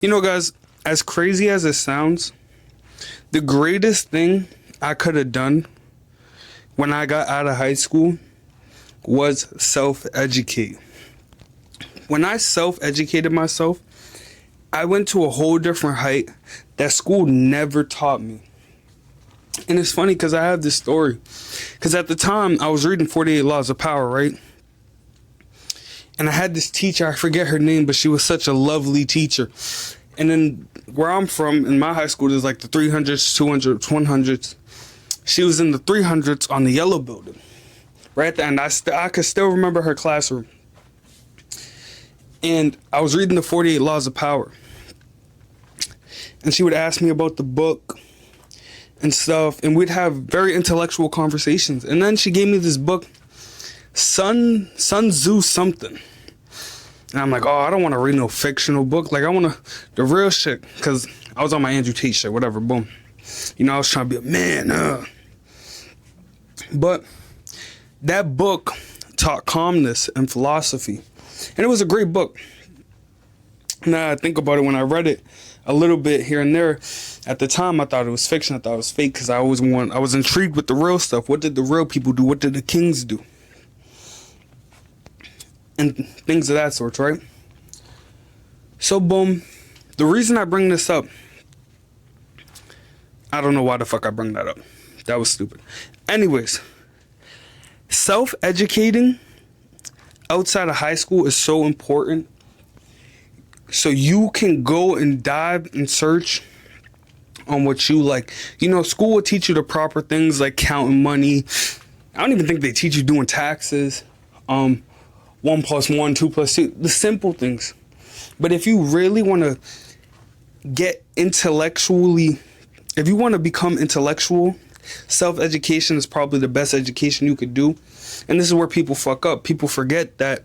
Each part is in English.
You know, guys, as crazy as it sounds, the greatest thing I could have done when I got out of high school was self-educate. When I self-educated myself, I went to a whole different height that school never taught me. And it's funny because I have this story. Because at the time, I was reading 48 Laws of Power, right? And I had this teacher, I forget her name, but she was such a lovely teacher. And then where I'm from, in my high school, there's like the 300s, 200s, 100s. She was in the 300s on the yellow building. Right at the end, I could still remember her classroom. And I was reading the 48 Laws of Power. And she would ask me about the book and stuff. And we'd have very intellectual conversations. And then she gave me this book, Sun Tzu something. And I'm like, oh, I don't want to read no fictional book. Like, I want the real shit. Because I was on my Andrew Tate shit, whatever, boom. You know, I was trying to be a man. But that book taught calmness and philosophy. And it was a great book. Now I think about it, when I read it a little bit here and there, at the time I thought it was fiction. I thought it was fake because I was intrigued with the real stuff. What did the real people do? What did the kings do? And things of that sort, right? So boom, the reason I bring this up, I don't know why the fuck I bring that up. That was stupid. Anyways, self-educating outside of high school is so important. So you can go and dive and search on what you like. You know, school will teach you the proper things like counting money. I don't even think they teach you doing taxes. 1 plus 1, 2 plus 2, the simple things. But if you really want to get intellectually, if you want to become intellectual, self-education is probably the best education you could do. And this is where people fuck up. People forget that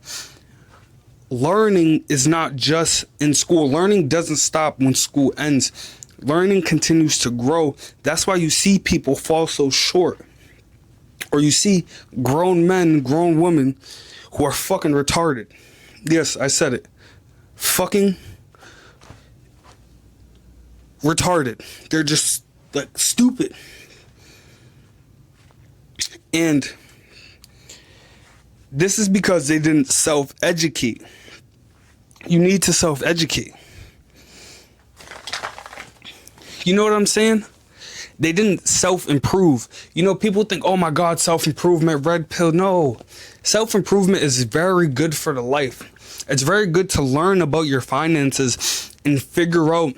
learning is not just in school. Learning doesn't stop when school ends. Learning continues to grow. That's why you see people fall so short. Or you see grown men, grown women who are fucking retarded. Yes, I said it. Fucking retarded. They're just like stupid. And this is because they didn't self-educate. You need to self-educate. You know what I'm saying? They didn't self-improve. You know, people think, oh my God, self-improvement, red pill. No. Self-improvement is very good for the life. It's very good to learn about your finances and figure out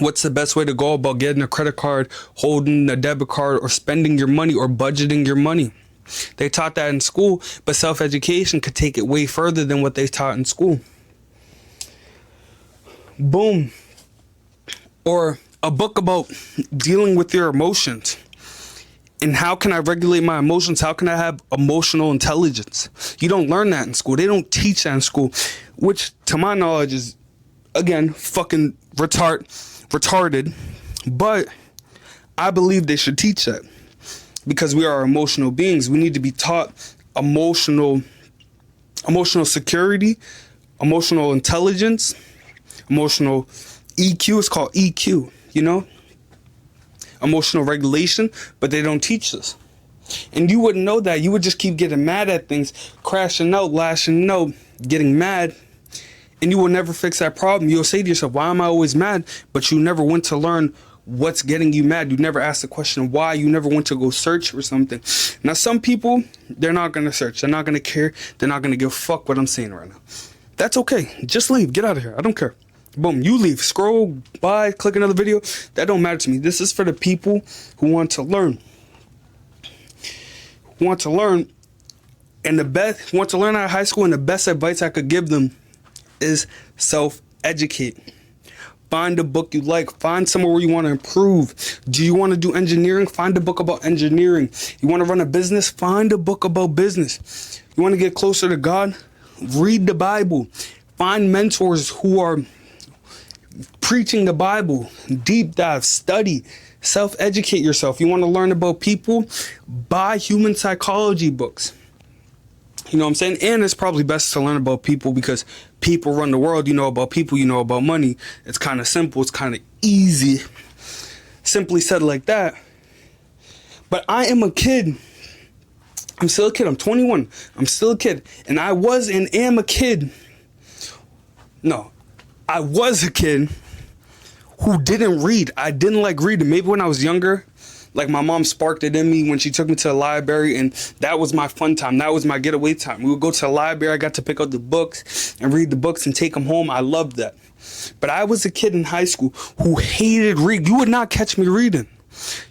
what's the best way to go about getting a credit card, holding a debit card, or spending your money or budgeting your money. They taught that in school, but self-education could take it way further than what they taught in school. Boom. Or a book about dealing with your emotions. And how can I regulate my emotions? How can I have emotional intelligence? You don't learn that in school. They don't teach that in school, which to my knowledge is, again, fucking retarded. But I believe they should teach that because we are emotional beings. We need to be taught emotional security, emotional intelligence, emotional EQ. It's called EQ, you know? Emotional regulation, but they don't teach us. And you wouldn't know that. You would just keep getting mad at things, crashing out, lashing out, getting mad, and you will never fix that problem. You'll say to yourself, why am I always mad? But you never went to learn what's getting you mad. You never asked the question why. You never went to go search for something. Now, some people, they're not going to search. They're not going to care. They're not going to give a fuck what I'm saying right now. That's okay. Just leave. Get out of here. I don't care. Boom, you leave. Scroll by, click another video. That don't matter to me. This is for the people who want to learn. Who want to learn. And want to learn out of high school, and the best advice I could give them is self-educate. Find a book you like. Find somewhere where you want to improve. Do you want to do engineering? Find a book about engineering. You want to run a business? Find a book about business. You want to get closer to God? Read the Bible. Find mentors who are preaching the Bible. Deep dive, study, self-educate yourself. You want to learn about people? Buy human psychology books. You know what I'm saying? And it's probably best to learn about people because people run the world. You know about people, you know about money. It's kind of simple. It's kind of easy. Simply said like that. But I am a kid. I'm still a kid. I'm 21. I'm still a kid. And I was and am a kid. No, I was a kid who didn't read. I didn't like reading. Maybe when I was younger, like my mom sparked it in me when she took me to the library, and that was my fun time. That was my getaway time. We would go to the library. I got to pick out the books and read the books and take them home. I loved that. But I was a kid in high school who hated reading. You would not catch me reading.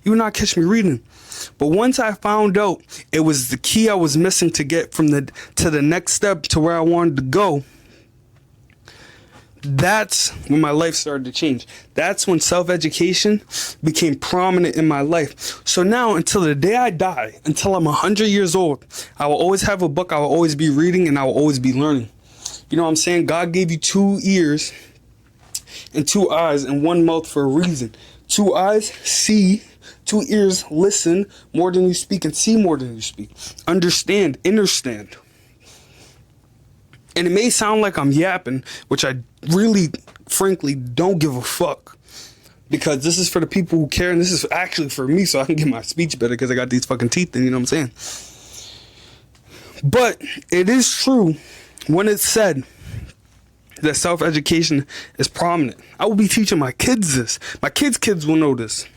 You would not catch me reading. But once I found out it was the key I was missing to get from to the next step to where I wanted to go, that's when my life started to change. That's when self-education became prominent in my life. So now, until the day I die, until I'm 100 years old, I will always have a book, I will always be reading, and I will always be learning. You know what I'm saying? God gave you 2 ears and 2 eyes and 1 mouth for a reason. 2 eyes, see. 2 ears, listen more than you speak and see more than you speak. Understand, understand. And it may sound like I'm yapping, which I really, frankly, don't give a fuck. Because this is for the people who care, and this is actually for me, so I can get my speech better because I got these fucking teeth in, you know what I'm saying? But it is true when it's said that self-education is prominent. I will be teaching my kids this. My kids will know this.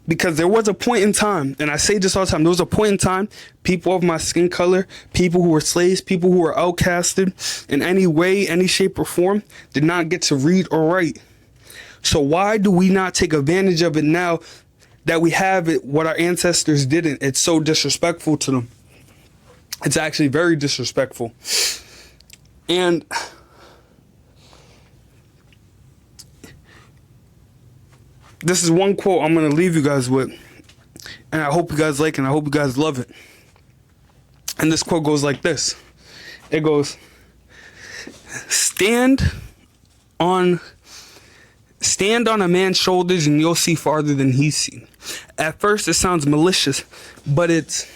Because there was a point in time, and I say this all the time, there was a point in time, people of my skin color, people who were slaves, people who were outcasted in any way, any shape or form, did not get to read or write. So why do we not take advantage of it now that we have it, what our ancestors didn't? It's so disrespectful to them. It's actually very disrespectful. And this is one quote I'm going to leave you guys with, and I hope you guys like it, and I hope you guys love it. And this quote goes like this. It goes, stand on a man's shoulders and you'll see farther than he's seen. At first it sounds malicious, but it's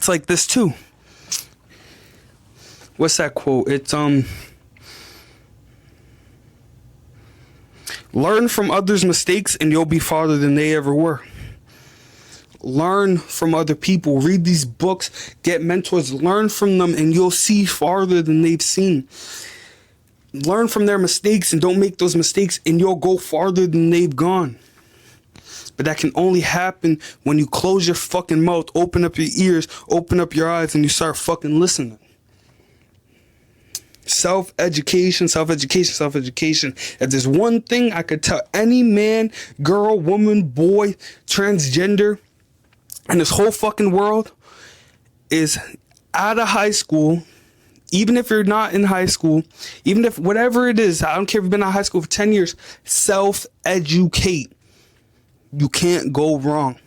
like this too. What's that quote? It's learn from others' mistakes and you'll be farther than they ever were. Learn from other people. Read these books. Get mentors. Learn from them and you'll see farther than they've seen. Learn from their mistakes and don't make those mistakes and you'll go farther than they've gone. But that can only happen when you close your fucking mouth, open up your ears, open up your eyes, and you start fucking listening. Self-education, self-education, self-education. If there's one thing I could tell any man, girl, woman, boy, transgender in this whole fucking world is out of high school, even if you're not in high school, even if whatever it is, I don't care if you've been out of high school for 10 years, self-educate. You can't go wrong.